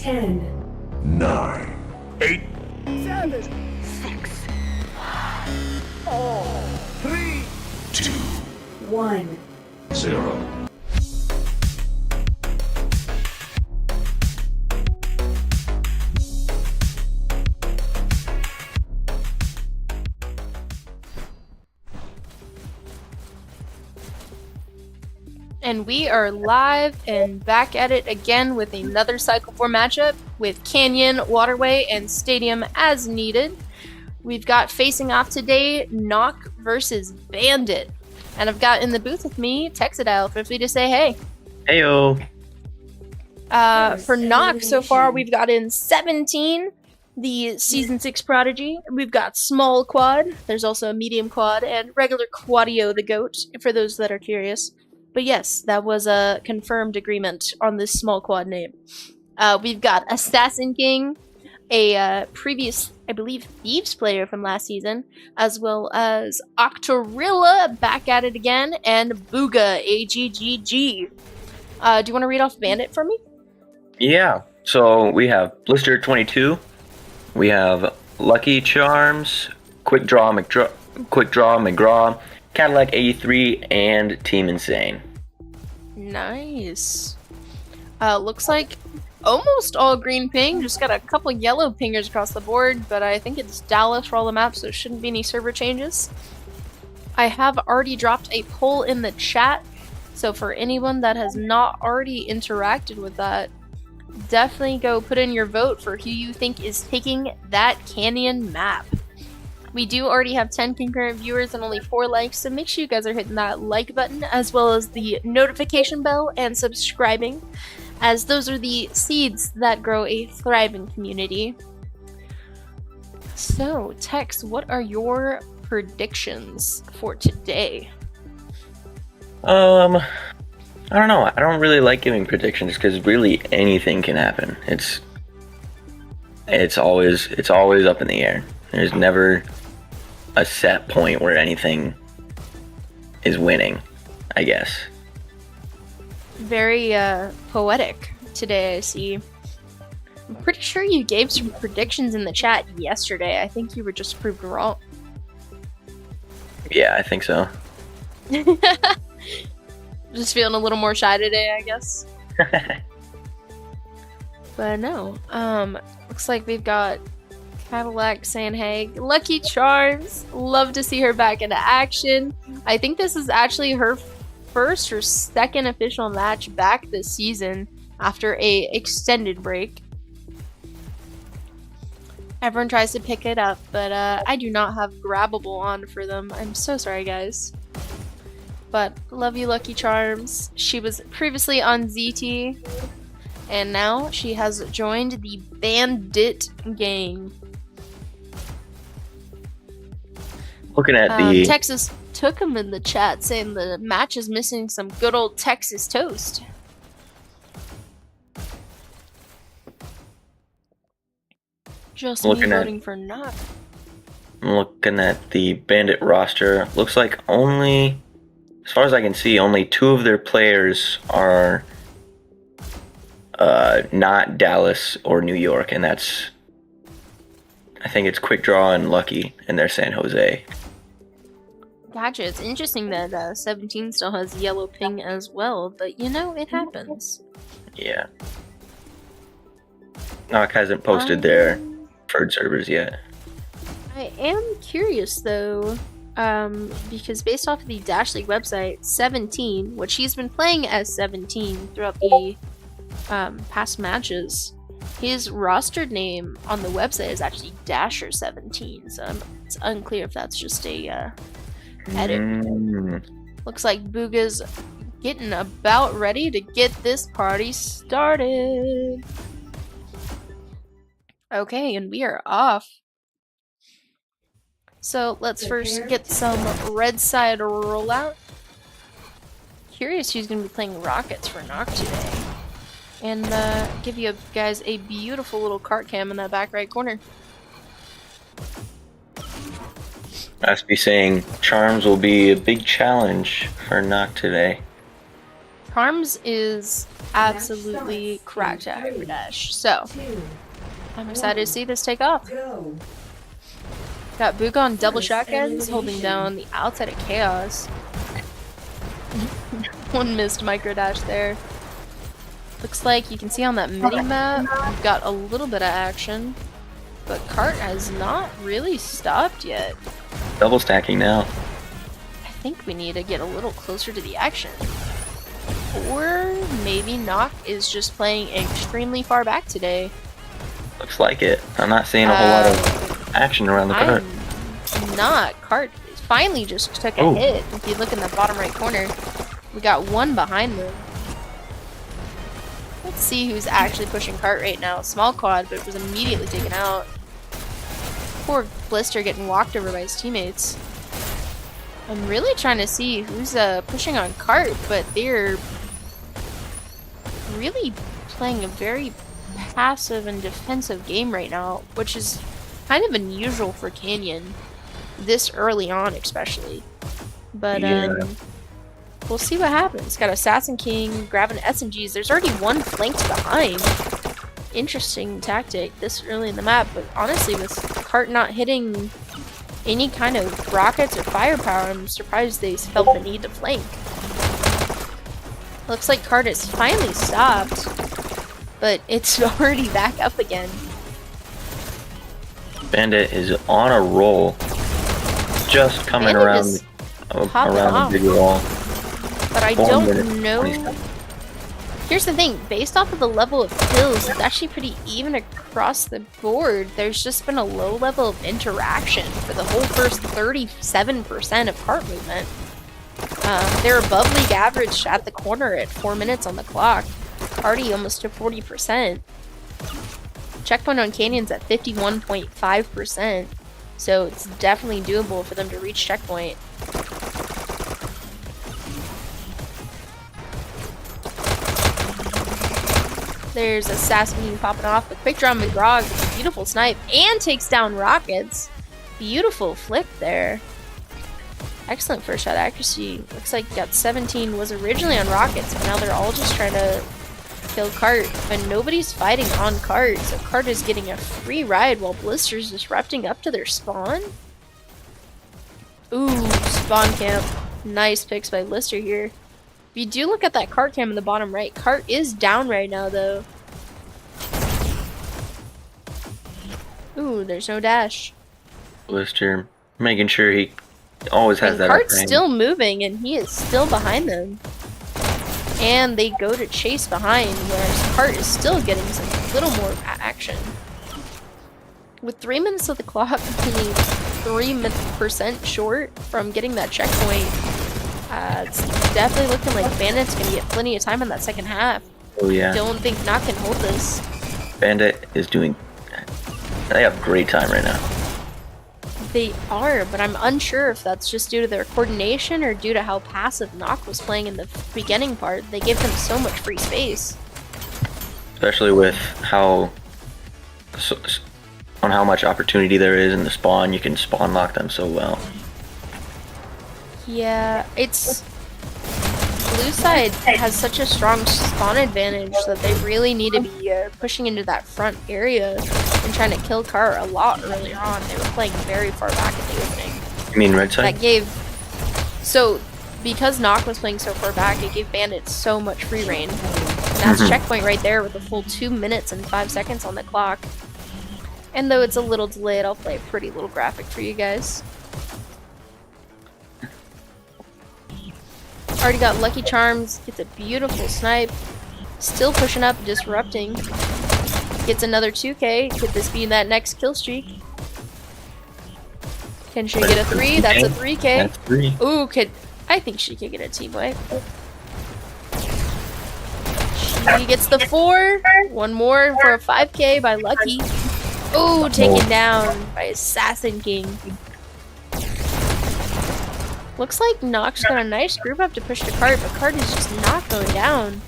10, 9, 8, 7, 6, 3, 2, 1. 0. And we are live and back at it again with another Cycle 4 matchup with Canyon, Waterway, and Stadium as needed. We've got facing off today NOC versus Bandit. And I've got in the booth with me Texadile. Feel free to say hey. Heyo. For NOC so far, we've got in 17, the Season 6 Prodigy. We've got Small Quad. There's also a Medium Quad and regular Quadio the Goat, for those that are curious. But yes, that was a confirmed agreement on this Small Quad name. We've got Assassin King, a previous, I believe, Thieves player from last season, as well as Octorilla back at it again, and Booga, AGGG. Do you want to read off Bandit for me? Yeah. So we have Blister 22. We have Lucky Charms, Quick Draw McGraw, Cadillac 83, and Team Insane. Nice. Looks like almost all green ping, just got a couple yellow pingers across the board, but I think it's Dallas for all the maps, so there shouldn't be any server changes. I have already dropped a poll in the chat, so for anyone that has not already interacted with that, definitely go put in your vote for who you think is taking that Canyon map. We do already have 10 concurrent viewers and only 4 likes, so make sure you guys are hitting that like button as well as the notification bell and subscribing, as those are the seeds that grow a thriving community. So, Tex, what are your predictions for today? I don't know. I don't really like giving predictions because really anything can happen. It's always up in the air. There's never a set point where anything is winning, I guess. Very poetic today, I see. I'm pretty sure you gave some predictions in the chat yesterday. I think you were just proved wrong. Yeah, I think so. Just feeling a little more shy today, I guess. But no, looks like we've got Cadillac saying hey. Lucky Charms, love to see her back into action. I think this is actually her first or second official match back this season after a extended break. Everyone tries to pick it up, but I do not have grabbable on for them. I'm so sorry, guys. But love you, Lucky Charms. She was previously on ZT, and now she has joined the Bandit gang. Looking at the Texas took him in the chat saying the match is missing some good old Texas toast. Just me voting for not. Looking at the Bandit roster, looks like only, as far as I can see, only 2 of their players are not Dallas or New York, and that's, I think it's Quick Draw and Lucky, and they're San Jose. Gotcha. It's interesting that 17 still has yellow ping as well, but you know, it happens. Yeah. NOC hasn't posted their preferred servers yet. I am curious though, because based off of the Dash League website, 17, which he's been playing as 17 throughout the past matches, his rostered name on the website is actually Dasher17, so it's unclear if that's just a edit. Looks like Booga's getting about ready to get this party started. Okay, and we are off. So let's first get some red side rollout. Curious who's going to be playing Rockets for NOC today. And give you guys a beautiful little cart cam in that back right corner. I must be saying Charms will be a big challenge for NOC today. Charms is absolutely cracked at Hyperdash. So, I'm excited to see this take off. Got Boog on double shotguns, holding down the outside of Chaos. One missed micro dash there. Looks like you can see on that mini-map, we've got a little bit of action. But Cart has not really stopped yet. Double stacking now. I think we need to get a little closer to the action. Or maybe NOC is just playing extremely far back today. Looks like it. I'm not seeing a whole lot of action around the cart. I'm not. Cart finally just took a hit. If you look in the bottom right corner, we got one behind them. Let's see who's actually pushing Cart right now. Small quad, but it was immediately taken out. Poor Blister getting walked over by his teammates. I'm really trying to see who's pushing on Cart, but they're really playing a very passive and defensive game right now, which is kind of unusual for Canyon this early on, especially. But we'll see what happens. Got Assassin King grabbing SMGs. There's already one flanked behind. Interesting tactic this early in the map, but honestly, with Cart not hitting any kind of rockets or firepower, I'm surprised they felt the need to flank. Looks like Cart has finally stopped, but it's already back up again. Bandit is on a roll. Just coming around the big wall. But I don't know. Here's the thing, based off of the level of kills, it's actually pretty even across the board. There's just been a low level of interaction for the whole first 37% of cart movement. They're above league average at the corner at 4 minutes on the clock. Already almost to 40%. Checkpoint on Canyon's at 51.5%. So it's definitely doable for them to reach checkpoint. There's Assassin popping off. The quick draw McGraw gets a beautiful snipe and takes down rockets. Beautiful flip there. Excellent first shot accuracy. Looks like got 17 was originally on rockets, but now they're all just trying to kill Cart. And nobody's fighting on Cart, so Cart is getting a free ride while Blister's disrupting up to their spawn. Ooh, spawn camp. Nice picks by Blister here. If you do look at that Cart cam in the bottom right, Cart is down right now, though. Ooh, there's no dash. Blister making sure he always has that. Cart's still moving, and he is still behind them. And they go to chase behind, whereas Cart is still getting some little more action. With 3 minutes of the clock being 3% short from getting that checkpoint, it's definitely looking like Bandit's gonna get plenty of time in that second half. Oh yeah. Don't think NOC can hold this. Bandit is doing. They have a great time right now. They are, but I'm unsure if that's just due to their coordination or due to how passive NOC was playing in the beginning part. They gave them so much free space. Especially with how on how much opportunity there is in the spawn, you can spawn lock them so well. Yeah, it's blue side has such a strong spawn advantage that they really need to be pushing into that front area and trying to kill Cart a lot earlier on. They were playing very far back in the opening. You mean red side? That gave because NOC was playing so far back, it gave Bandit so much free reign. And that's checkpoint right there with a full 2 minutes and 5 seconds on the clock. And though it's a little delayed, I'll play a pretty little graphic for you guys. Already got Lucky Charms, gets a beautiful snipe. Still pushing up, disrupting. Gets another 2k, could this be that next kill streak? Can she get a 3? That's a 3k. That's 3. Ooh, I think she could get a team wipe. She gets the 4. One more for a 5k by Lucky. Ooh, taken down by Assassin King. Looks like NOC's got a nice group up to push to Cart, but Cart is just not going down.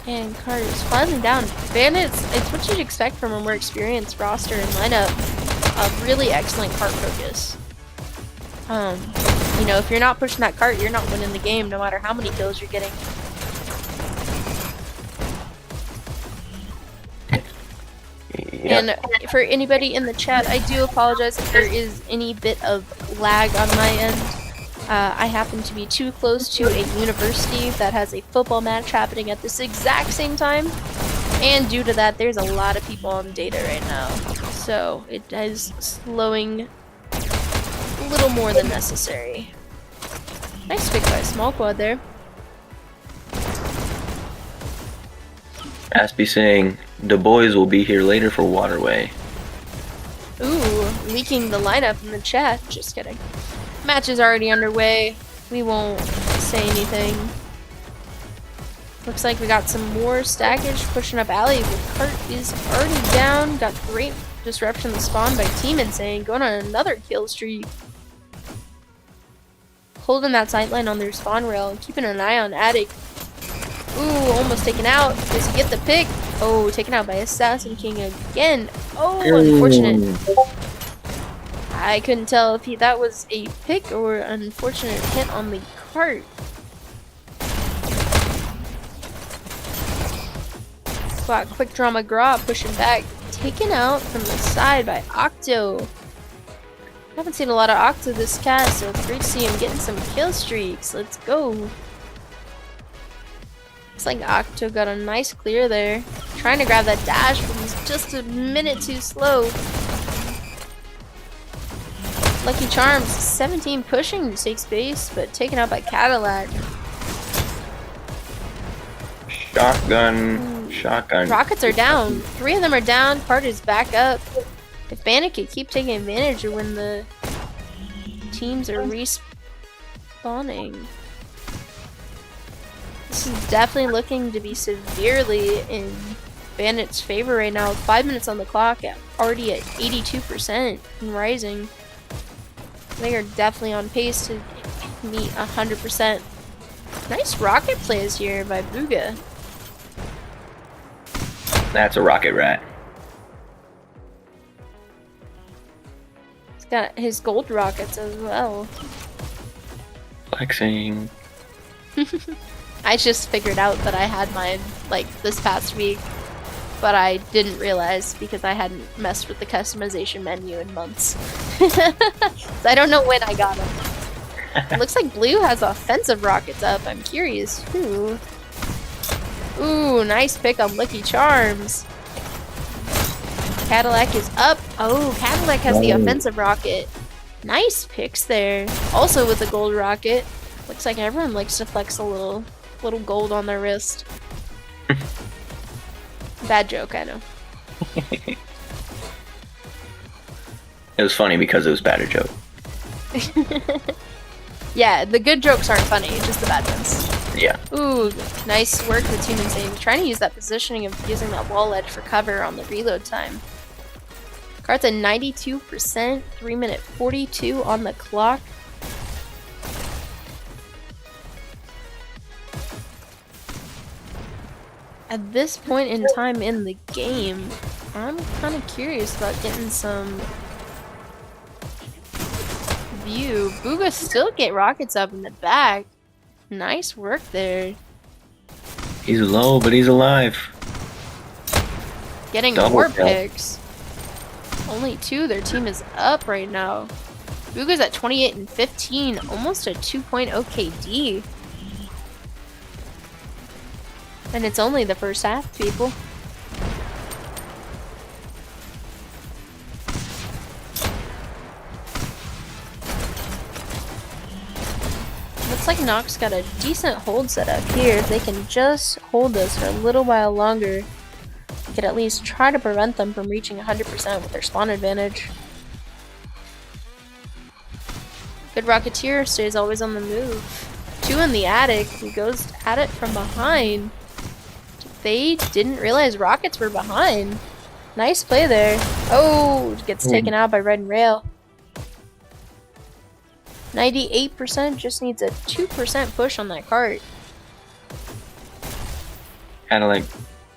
And Cart is finally down. Bandits, it's what you'd expect from a more experienced roster and lineup. A really excellent Cart focus. You know, if you're not pushing that Cart, you're not winning the game, no matter how many kills you're getting. And for anybody in the chat, I do apologize if there is any bit of lag on my end. I happen to be too close to a university that has a football match happening at this exact same time. And due to that, there's a lot of people on data right now. So it is slowing a little more than necessary. Nice pick by small quad there. Aspie saying, the boys will be here later for Waterway. Ooh, leaking the lineup in the chat. Just kidding. Match is already underway. We won't say anything. Looks like we got some more stackage pushing up alley. The cart is already down. Got great disruption of the spawn by Team Insane. Going on another kill streak. Holding that sightline on their spawn rail and keeping an eye on Attic. Ooh, almost taken out. Does he get the pick? Oh, taken out by Assassin King again. Oh, unfortunate. I couldn't tell if that was a pick or an unfortunate hit on the cart. Got quick draw McGraw pushing back. Taken out from the side by Octo. Haven't seen a lot of Octo this cast, so it's great to see him getting some kill streaks. Let's go. Looks like Octo got a nice clear there. Trying to grab that dash, but he's just a minute too slow. Lucky Charms, 17 pushing to take space, but taken out by Cadillac. Shotgun. Rockets are down. 3 of them are down. Cart is back up. If Bandit could keep taking advantage of when the teams are respawning. This is definitely looking to be severely in Bandit's favor right now. 5 minutes on the clock, already at 82% and rising. They are definitely on pace to meet 100%. Nice rocket plays here by Booga. That's a rocket rat. He's got his gold rockets as well. Flexing. I just figured out that I had mine like this past week, but I didn't realize because I hadn't messed with the customization menu in months. So I don't know when I got them. It looks like Blue has offensive rockets up. I'm curious who. Ooh, nice pick on Lucky Charms. Cadillac is up. Oh, Cadillac has the offensive rocket. Nice picks there. Also with the gold rocket. Looks like everyone likes to flex a little gold on their wrist. Bad joke, I know. It was funny because it was bad a joke. Yeah, the good jokes aren't funny, just the bad ones. Yeah. Ooh, nice work with Team Insane. Trying to use that positioning of using that wall edge for cover on the reload time. Cart's at 92%, 3 minute 42 on the clock. At this point in time in the game, I'm kind of curious about getting some view. Booga still get rockets up in the back. Nice work there. He's low, but he's alive. Getting Double more kill. picks. Only 2. Their team is up right now. Booga's at 28 and 15, almost a 2.0 KD. And it's only the first half, people. Looks like NOC's got a decent hold set up here. If they can just hold this for a little while longer, we could at least try to prevent them from reaching 100% with their spawn advantage. Good Rocketeer stays always on the move. 2 in the attic. He goes at it from behind. They didn't realize rockets were behind. Nice play there. Oh, gets taken out by Red and Rail. 98%, just needs a 2% push on that cart. Kind of like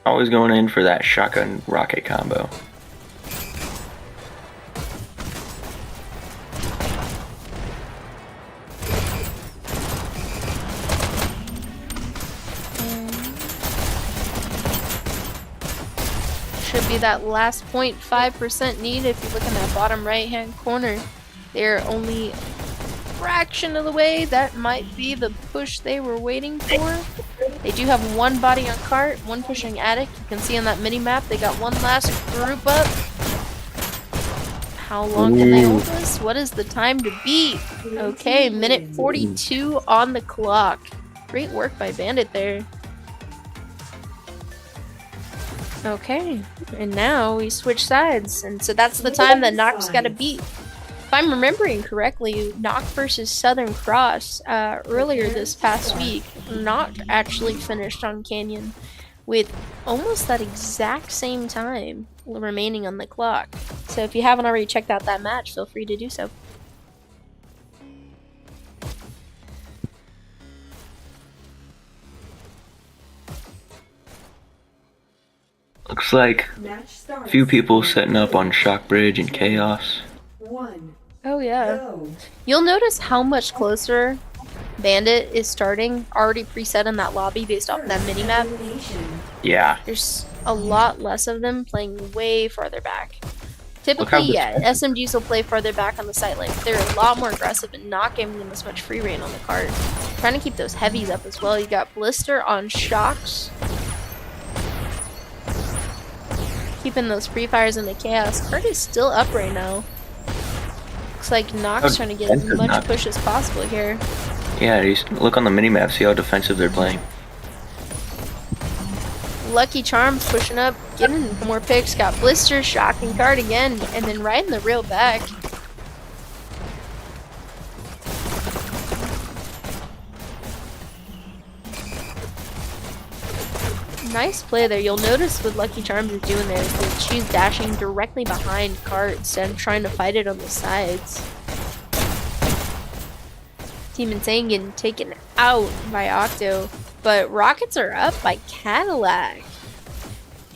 always going in for that shotgun rocket combo. Should be that last 0.5% need if you look in that bottom right-hand corner. They're only a fraction of the way. That might be the push they were waiting for. They do have one body on cart, one pushing attic. You can see on that mini-map they got one last group up. How long can they hold this? What is the time to beat? Okay, minute 42 on the clock. Great work by Bandit there. Okay, and now we switch sides, and so that's the time that NOC's got to beat. If I'm remembering correctly, NOC versus Southern Cross earlier this past week, NOC actually finished on Canyon with almost that exact same time remaining on the clock. So if you haven't already checked out that match, feel free to do so. Looks like a few people setting up on Shock Bridge and Chaos. Oh yeah. You'll notice how much closer Bandit is starting, already preset in that lobby based off of that minimap. Yeah. There's a lot less of them playing way farther back. Typically, yeah, SMGs will play farther back on the site lane. They're a lot more aggressive and not giving them as much free reign on the cart. Trying to keep those heavies up as well. You got Blister on Shocks. Keeping those free fires in the chaos. Cart is still up right now. Looks like NOC's trying to get as much push as possible here. Yeah, look on the minimap, see how defensive they're playing. Lucky Charms pushing up, getting more picks. Got Blister, shocking card again, and then riding the rail back. Nice play there. You'll notice what Lucky Charms is doing there is that she's dashing directly behind cart instead of trying to fight it on the sides. Team Insane getting taken out by Octo, but Rockets are up by Cadillac.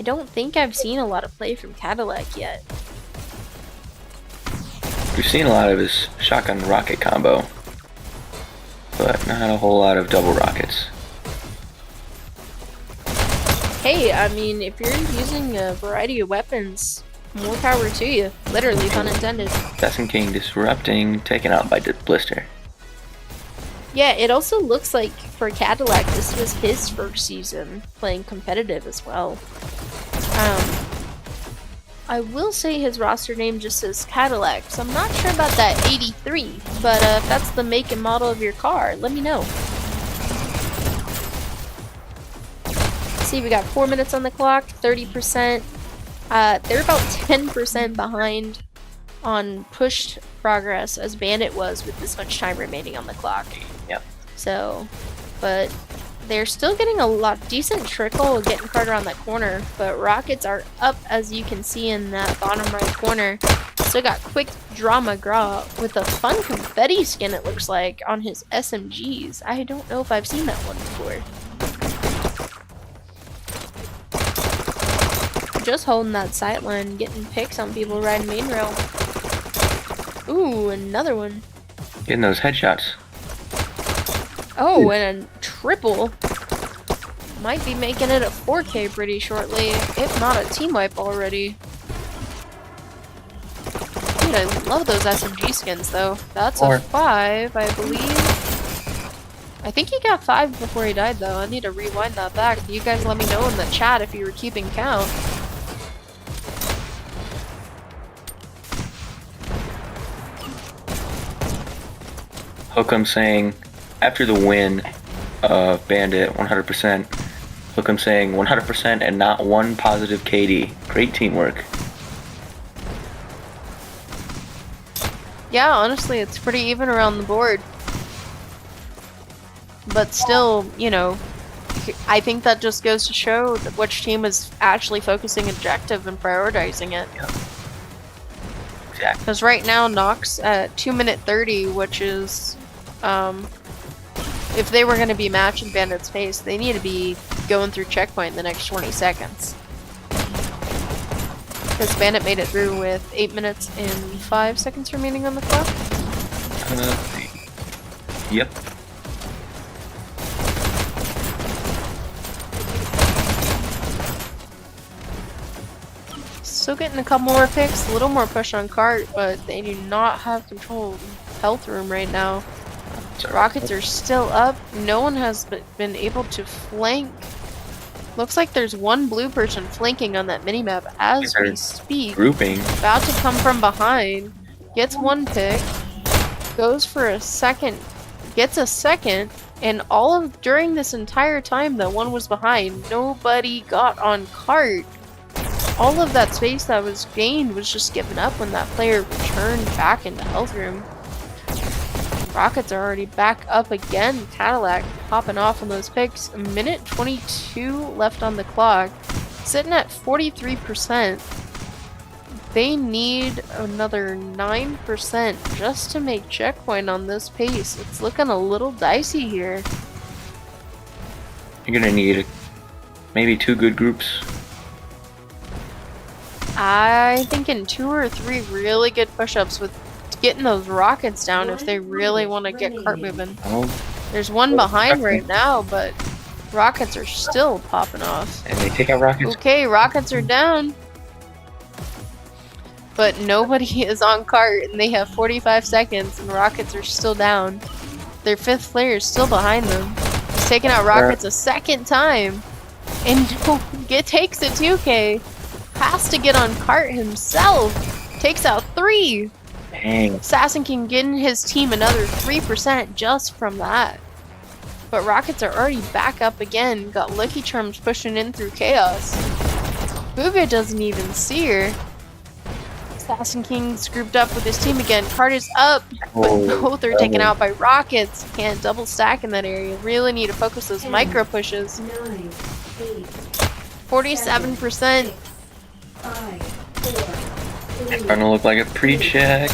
I don't think I've seen a lot of play from Cadillac yet. We've seen a lot of his shotgun rocket combo, but not a whole lot of double rockets. Hey, I mean, if you're using a variety of weapons, more power to you. Literally, pun intended. Assassin King disrupting, taken out by Blister. Yeah, it also looks like for Cadillac, this was his first season playing competitive as well. I will say his roster name just says Cadillac, so I'm not sure about that 83, but if that's the make and model of your car, let me know. See, we got 4 minutes on the clock, 30%. They're about 10% behind on pushed progress as Bandit was with this much time remaining on the clock. Yep. So, but they're still getting a decent trickle getting card around that corner, but Rockets are up as you can see in that bottom right corner. Still got Quick Draw McGraw with a fun confetti skin, it looks like, on his SMGs. I don't know if I've seen that one before. Just holding that sight line, getting picks on people riding main rail. Ooh, another one. Getting those headshots. Oh, and a triple. Might be making it a 4K pretty shortly, if not a team wipe already. Dude, I love those SMG skins though. That's a 5, I believe. I think he got 5 before he died though. I need to rewind that back. You guys let me know in the chat if you were keeping count. Hookem saying, after the win of Bandit 100%, Hookem saying 100% and not one positive KD. Great teamwork. Yeah, honestly, it's pretty even around the board. But still, you know, I think that just goes to show that which team is actually focusing objective and prioritizing it. Yeah. Exactly. Because right now, NOC's at 2 minute 30, which is, if they were going to be matching Bandit's pace, they need to be going through checkpoint in the next 20 seconds. Because Bandit made it through with 8 minutes and 5 seconds remaining on the clock. Yep. still getting a couple more picks, a little more push on cart, but they do not have control of health room right now. Rockets are still up. No one has been able to flank. Looks like there's one blue person flanking on that minimap as we speak. Grouping. About to come from behind. Gets one pick. Goes for a second. Gets a second. And during this entire time that one was behind, nobody got on cart. All of that space that was gained was just given up when that player returned back into health room. Rockets are already back up again. Cadillac popping off on those picks. A minute 22 left on the clock. Sitting at 43%. They need another 9% just to make checkpoint on this pace. It's looking a little dicey here. You're gonna need maybe 2 good groups. I think in 2 or 3 really good push-ups with getting those rockets down if they really want to get cart moving. Oh. There's one behind right now, but rockets are still popping off. And they take out rockets. Okay, rockets are down. But nobody is on cart, and they have 45 seconds, and rockets are still down. Their 5th player is still behind them. He's taking out rockets a second time. And takes a 2K. Has to get on cart himself. Takes out 3. Dang. Assassin King getting his team another 3% just from that. But rockets are already back up again. Got Lucky Charms pushing in through chaos. Booga doesn't even see her. Assassin King's grouped up with his team again. Cart is up, but both are taken out by rockets. Can't double stack in that area. Really need to focus those micro pushes. 47%. It's gonna look like a pre-check.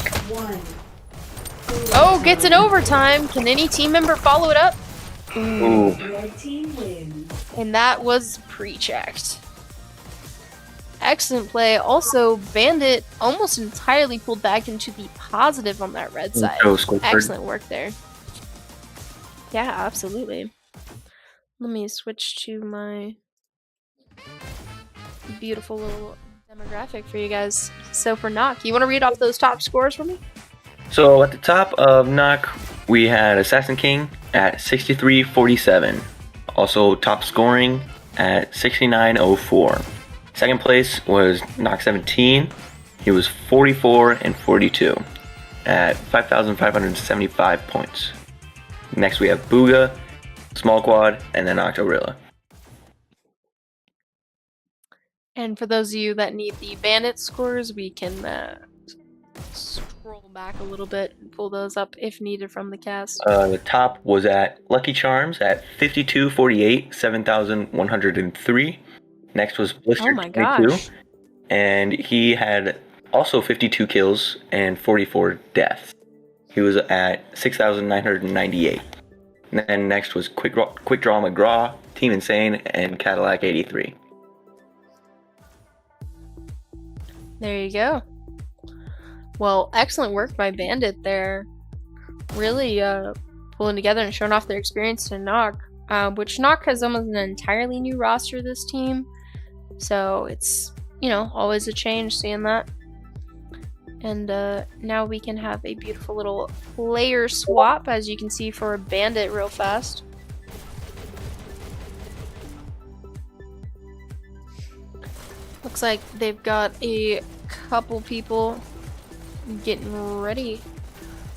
Oh, gets an overtime. Can any team member follow it up? Ooh. And that was pre-checked. Excellent play. Also, Bandit almost entirely pulled back into the positive on that red side. Excellent work there. Yeah, absolutely. Let me switch to my beautiful little demographic for you guys. So for NOC, you want to read off those top scores for me? So at the top of NOC, we had Assassin King at 63.47. Also top scoring at 69.04. Second place was NOC 17. He was 44.42 at 5,575 points. Next we have Booga, Small Quad, and then Octorilla. And for those of you that need the Bandit scores, we can scroll back a little bit and pull those up if needed from the cast. The top was at Lucky Charms at 52.48, 7,103. Next was Blister 22, and he had also 52 kills and 44 deaths. He was at 6,998. And then next was Quick Draw McGraw, Team Insane, and Cadillac 83. There you go. Well, excellent work by Bandit there. Really pulling together and showing off their experience to NOC, which NOC has almost an entirely new roster this team. So it's, always a change seeing that. And now we can have a beautiful little player swap, as you can see, for a Bandit real fast. Looks like they've got a couple people getting ready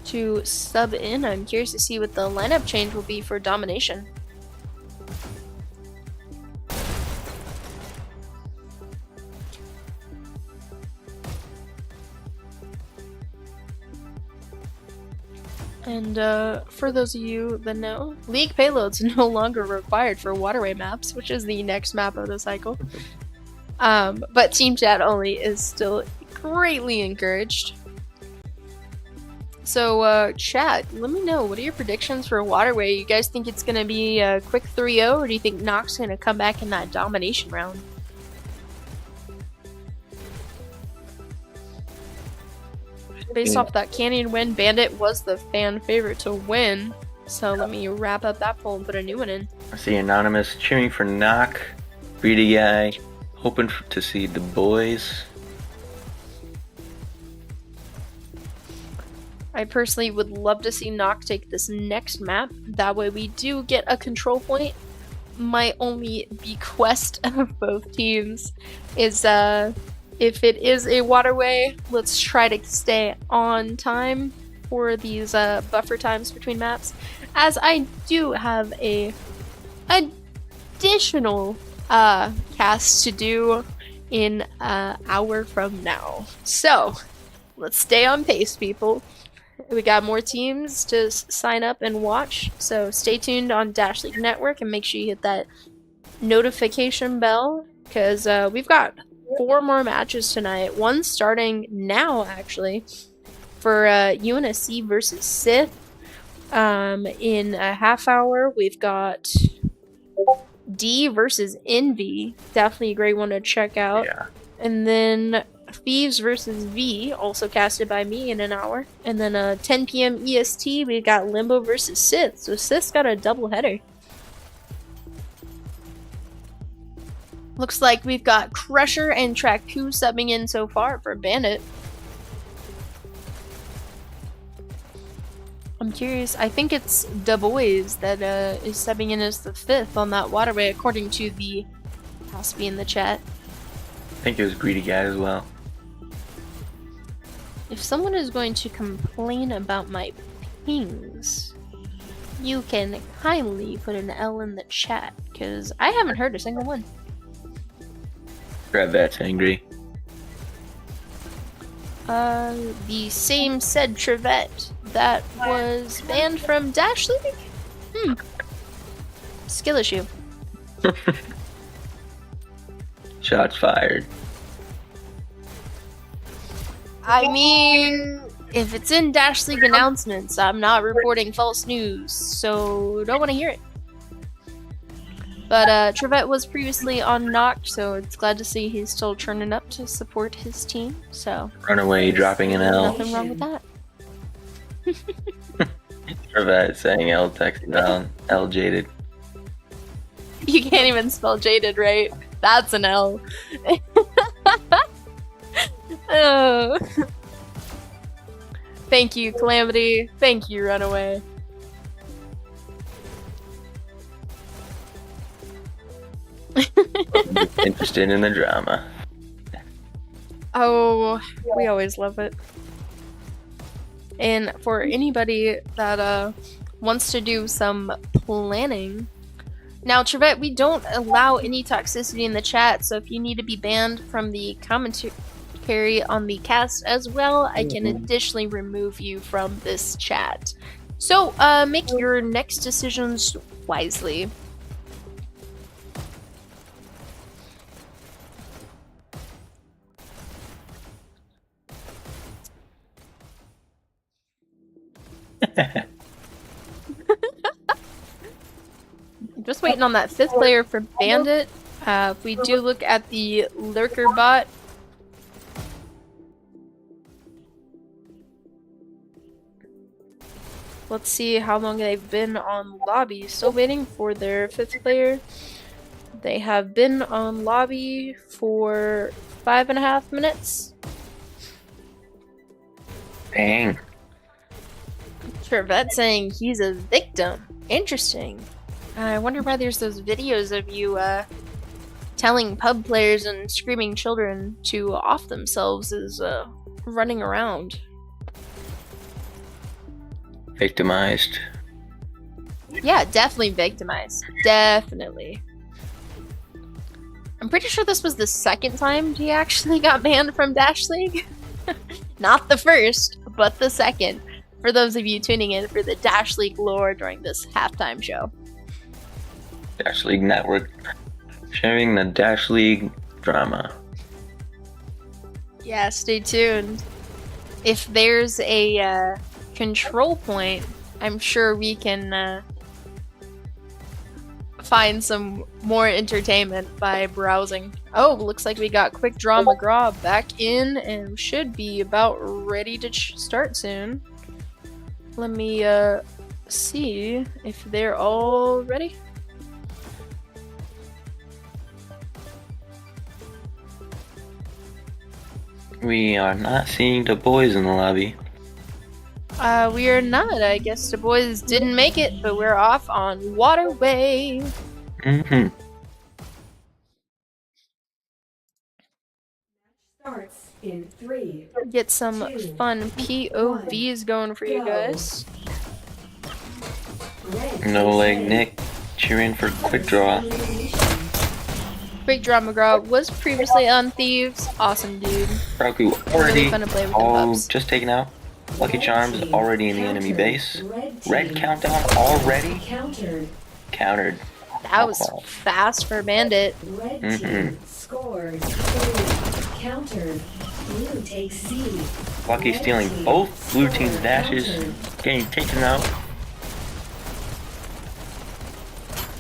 to sub in. I'm curious to see what the lineup change will be for Domination. And for those of you that know, League payloads are no longer required for Waterway maps, which is the next map of the cycle. But Team Chat only is still greatly encouraged. So, chat, let me know, what are your predictions for Waterway? You guys think it's going to be a quick 3-0, or do you think NOC's going to come back in that domination round? Based off that Canyon win, Bandit was the fan favorite to win. So let me wrap up that poll and put a new one in. I see Anonymous cheering for NOC, Greedy Guy, hoping to see the boys. I personally would love to see NOC take this next map. That way we do get a control point. My only bequest of both teams is if it is a waterway, let's try to stay on time for these buffer times between maps, as I do have a additional cast to do in an hour from now. So let's stay on pace, people. We got more teams to sign up and watch, so stay tuned on Dash League Network and make sure you hit that notification bell, because we've got 4 more matches tonight. One starting now, actually, for UNSC versus Sith. In a half hour, we've got D versus Envy. Definitely a great one to check out. Yeah. And then Thieves versus V, also casted by me, in an hour. And then 10 p.m. EST, we got Limbo versus Sith. So Sith's got a double header. Looks like we've got Crusher and Track 2 subbing in so far for Bandit. I'm curious, I think it's Du Bois that is subbing in as the 5th on that waterway, according to the has to be in the chat. I think it was Greedy Guy as well. If someone is going to complain about my pings, you can kindly put an L in the chat, because I haven't heard a single one. That's angry. The same said Trevette that was banned from Dash League? Skill issue. Shots fired. I mean, if it's in Dash League announcements, I'm not reporting false news, so don't want to hear it. But Trevette was previously on NOC, so it's glad to see he's still turning up to support his team. So Runaway dropping an L. nothing wrong with that. Trevette saying L texting down. L Jaded. You can't even spell Jaded right. That's an L. Oh. Thank you, Calamity. Thank you, Runaway. Interested in the drama. Oh, we always love it. And for anybody that wants to do some planning. Now, Trevette, we don't allow any toxicity in the chat, so if you need to be banned from the commentary on the cast as well, I can additionally remove you from this chat. So, make your next decisions wisely. Just waiting on that 5th player for Bandit. If we do look at the Lurker bot, let's see how long they've been on lobby. Still waiting for their 5th player. They have been on lobby for 5.5 minutes. Dang. Trevette saying he's a victim. Interesting. I wonder why there's those videos of you telling pub players and screaming children to off themselves as running around. Victimized. Yeah, definitely victimized. Definitely. I'm pretty sure this was the 2nd time he actually got banned from Dash League. Not the 1st, but the 2nd. For those of you tuning in for the Dash League lore during this halftime show. Dash League Network. Sharing the Dash League drama. Yeah, stay tuned. If there's a control point, I'm sure we can find some more entertainment by browsing. Oh, looks like we got Quick Draw McGraw back in and should be about ready to start soon. Let me see if they're all ready. We are not seeing the boys in the lobby. We are not. I guess the boys didn't make it, but we're off on Waterway. Mm-hmm. Starts in 3. Get some fun POVs going for you guys. No leg Nick cheering for quick draw. Quick Draw McGraw was previously on Thieves. Awesome dude. Raku already. Really fun to play with them pups. Just taken out. Lucky Charms already in the enemy base. Red countdown already. Countered. That was fast for Bandit. Scores. Countered. Blue takes C. Lucky stealing both blue team's dashes. Getting taken out.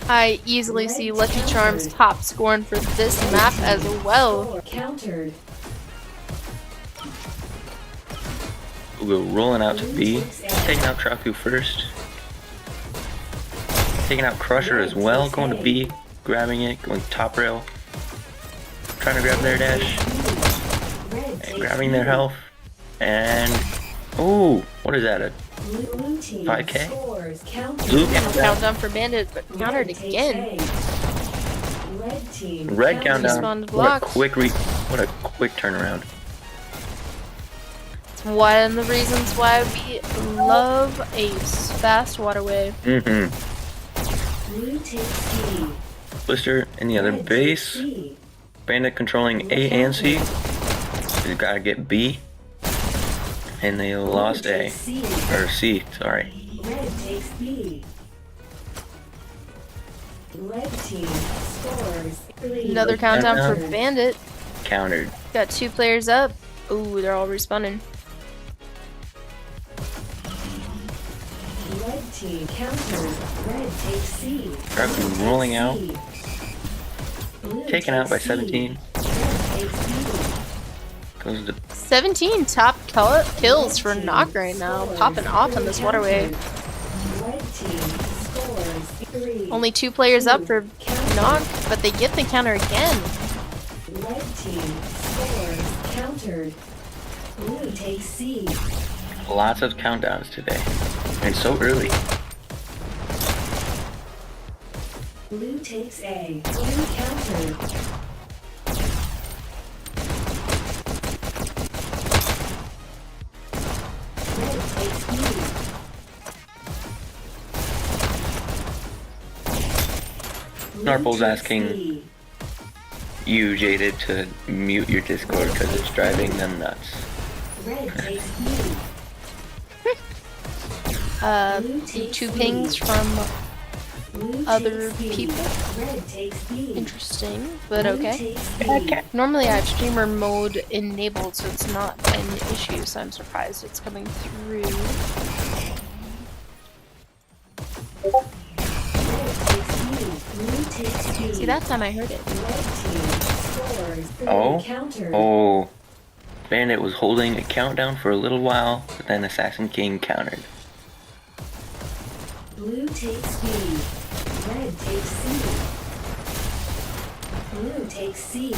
I easily see Lucky Charms top scoring for this map as well. Countered. We'll go rolling out to B. Taking out Traku first. Taking out Crusher as well. Going to B. Grabbing it. Going top rail. Trying to grab their dash. And grabbing their health. And... ooh! What is that? A 5k? Blue Countdown for Bandit, but countered again. Red countdown. Responded What a block. what a quick turnaround. It's one of the reasons why we love a fast Waterway. Mm-hmm. Blister in the other base. Bandit controlling A and C. We gotta get B. And they lost A. Or C, sorry. Red takes B. Red team scores 3. Another countdown for Countdown. Bandit. Countered. Got 2 players up. Ooh, they're all respawning. Red team countered. Red takes C. Traku rolling out. Blue Taken out by takes C. 17. Red takes B. Goes to 17 top kills for NOC right now. Popping off on this Waterway. Red team scores 3. Only 2 players up for NOC, but they get the counter again. Red team scores countered. Blue takes C. lots of countdowns today. And so early. Blue takes A. Blue countered. Red takes B. Narple's asking you, Jaded, to mute your Discord because it's driving them nuts. Red takes B. The 2 pings from Blue other takes B. people. Red takes B. Interesting, but Blue okay. takes B. Normally I have streamer mode enabled, so it's not an issue, so I'm surprised it's coming through. Red takes B. Blue takes B. See, that time I heard it. Red team scores 3. Oh? Countered. Oh. Bandit was holding a countdown for a little while, but then Assassin King countered. Blue takes B. Red takes C. Blue takes C.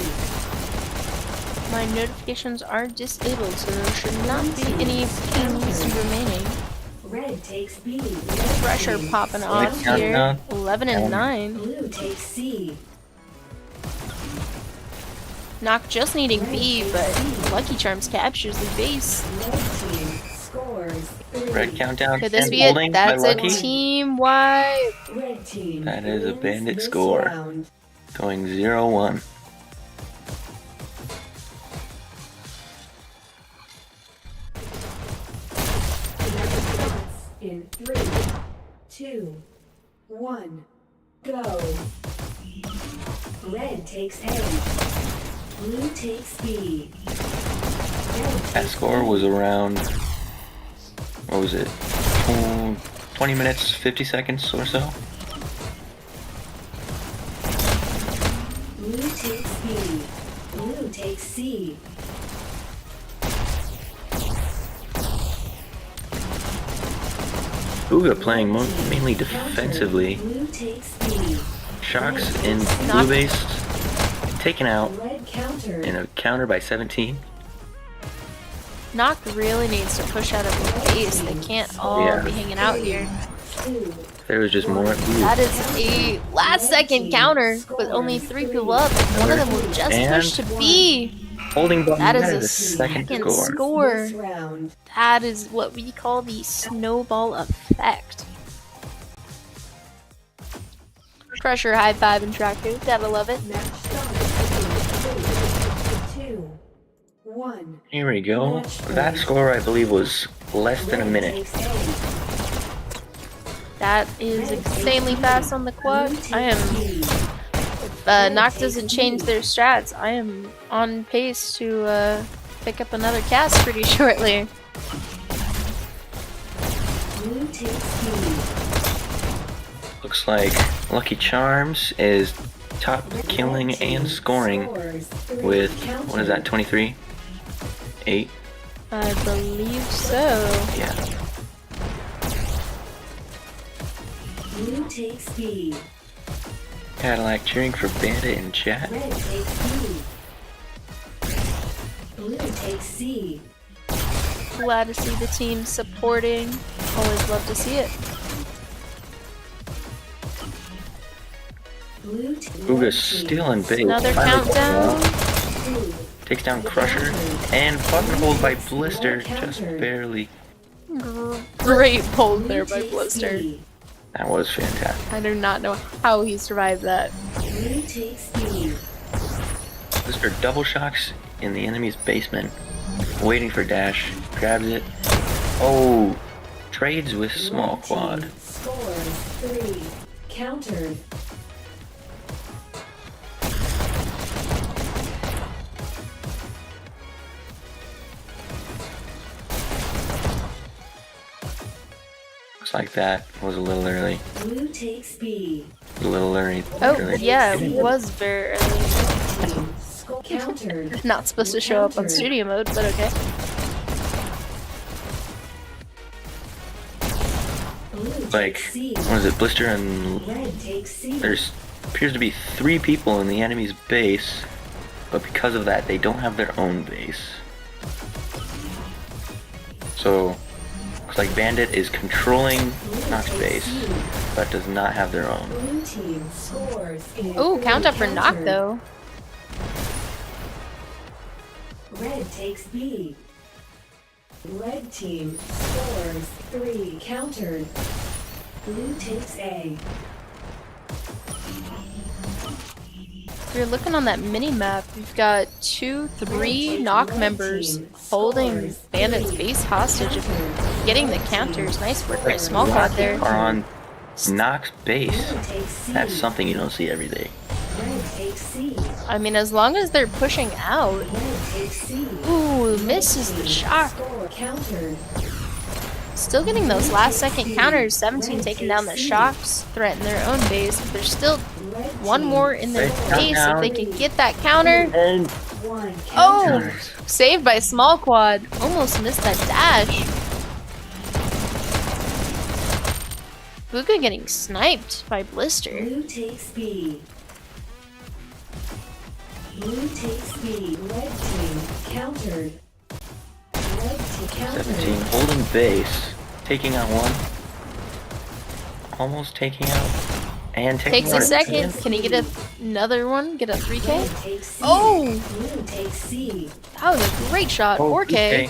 My notifications are disabled, so there should not be any pings remaining. Red takes B. Pressure popping off here. countdown. 11 and 9. Blue takes C. NOC just needing B, but Lucky Charms captures the base. Red team scores 3. Red countdown. Could this and be holding it? That's by a Lucky. team wide. Red team That is a wins Bandit this score. round. Going 0-1. In 3, 2, 1, go. Red takes A. Blue takes B. That score was around, what was it, 20 minutes, 50 seconds or so? Blue takes B. Blue takes C. Uga playing mainly defensively. Blue takes B. Sharks in blue base, taken out Red counter. in a counter by 17. NOC really needs to push out of the base. They can't all Yeah. be hanging out here. There was just more. That is a last second counter with only 3 people up. One of them will just And- push to B. Holding button. That is a second second score. score. This round. That is what we call the snowball effect. Pressure high five and tractor. Gotta love it. Match start. 2, 1. Here we go. That score, I believe, was less than a minute. That is insanely fast on the quad. I am. If NOC doesn't change their strats, I am on pace to pick up another cast pretty shortly. Blue takes lead. Looks like Lucky Charms is top killing and scoring with, what is that, 23? 8? I believe so. Yeah. Blue takes B. Cadillac cheering for Bandit in chat. Red takes B. Blue takes C. Glad to see the team supporting. Always love to see it. Blue takes Uga's still in base. Another Finally countdown. takes down Crusher and button hold by Blister, just barely. Great pull there by Blister. That was fantastic. I do not know how he survived that. Blue takes B. Blister double shocks in the enemy's basement, waiting for dash, grabs it. Oh, trades with small quad. Scores 3. Countered. Looks like that was a little early. Blue takes B. A little early. Oh, early. yeah, it was very early. Countered. Not supposed to show up on studio mode, but okay. Blue Like, takes C. what is it, Blister and Red takes C. there's appears to be 3 people in the enemy's base, but because of that, they don't have their own base. So, looks like Bandit is controlling NOC's base, but does not have their own. Blue team scores. Ooh, count up for NOC though. Red takes B. Red team scores 3. Countered. Blue takes A. If you're looking on that mini map, we've got 2, 3 NOC members holding Bandit's base hostage and getting the counters. Nice work by Small Quad there. Are on NOC's base. Blue takes C. That's something you don't see every day. Red takes C. I mean, as long as they're pushing out. Red takes C. Ooh, misses the shock. Score countered. Still getting those last second counters. 17 taking down the shocks, threaten their own base. But there's still Red one team more in their Red base if they can get that counter. And 1. Oh, counters. saved by Small Quad. Almost missed that dash. Buka getting sniped by Blister. Blue takes B. Blue takes B. Red team countered. Red team 17 countered. holding base, taking out one. Almost taking out. And taking Takes out a second. again. Can he get another one? Get a 3K? Red takes C. Oh! Blue takes C. That was a great shot. Oh, 4K.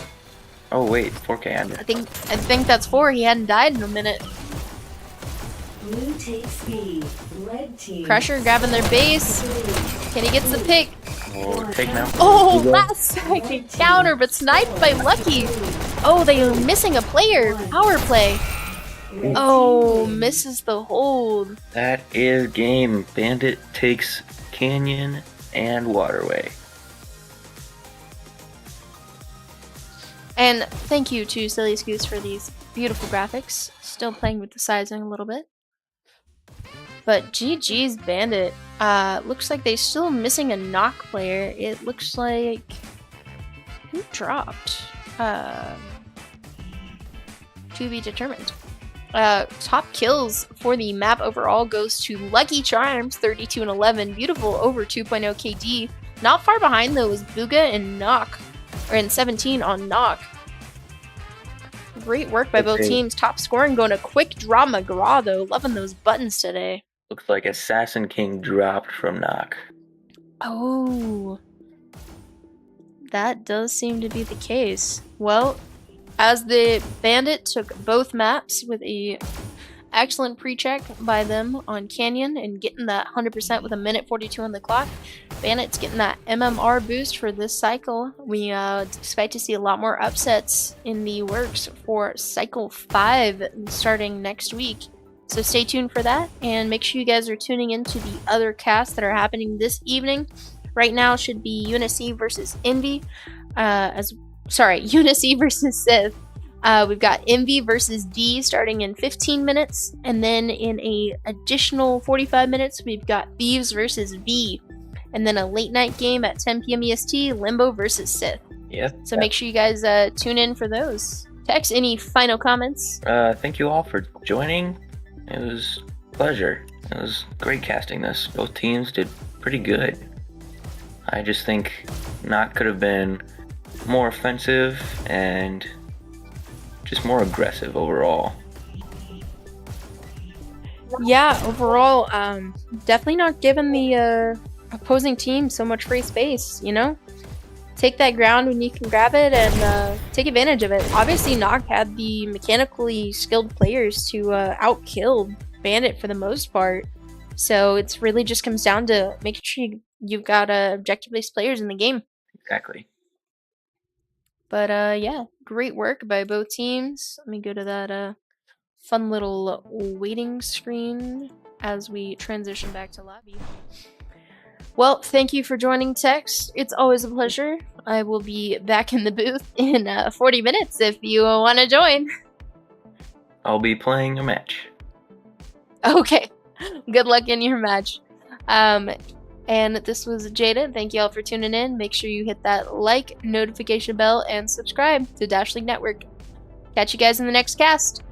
Oh wait, 4K. I think that's 4. He hadn't died in a minute. Blue takes B. Red team. Crusher grabbing their base. 3. Can he get the pick? Oh, taking out. Oh, last second counter, but sniped by Lucky. Oh, they are missing a player. Power play. Oh, misses the hold. That is game. Bandit takes Canyon and Waterway. And thank you to Silly Scoots for these beautiful graphics. Still playing with the sizing a little bit. But GG's Bandit. Looks like they're still missing a NOC player. It looks like... Who dropped? To be determined. Top kills for the map overall goes to Lucky Charms, 32 and 11. Beautiful, over 2.0 KD. Not far behind though is Booga and NOC, or in 17 on NOC. Great work by both teams. Top scoring going to Quick Draw McGraw, though. Loving those buttons today. Looks like Assassin King dropped from NOC. Oh. That does seem to be the case. Well, as the Bandit took both maps with a excellent pre-check by them on Canyon and getting that 100% with a minute 42 on the clock. Bandit's getting that MMR boost for this cycle. We expect to see a lot more upsets in the works for Cycle 5 starting next week. So stay tuned for that, and make sure you guys are tuning into the other casts that are happening this evening. Right now should be UNSC versus Envy. UNSC versus Sith. We've got Envy versus D starting in 15 minutes, and then in a additional 45 minutes, we've got Thieves versus V, and then a late night game at 10 p.m. EST, Limbo versus Sith. Yeah. So make sure you guys tune in for those. Tex, any final comments? Thank you all for joining. It was a pleasure. It was great casting this. Both teams did pretty good. I just think NOC could have been more offensive and just more aggressive overall. Yeah, overall, definitely not giving the opposing team so much free space, you know? Take that ground when you can grab it and take advantage of it. Obviously, NOC had the mechanically skilled players to outkill Bandit for the most part. So it's really just comes down to making sure you've got objective-based players in the game. Exactly. But yeah, great work by both teams. Let me go to that fun little waiting screen as we transition back to lobby. Well, thank you for joining, Tex. It's always a pleasure. I will be back in the booth in 40 minutes if you want to join. I'll be playing a match. Okay. Good luck in your match. And this was Jaded. Thank you all for tuning in. Make sure you hit that like, notification bell, and subscribe to Dash League Network. Catch you guys in the next cast.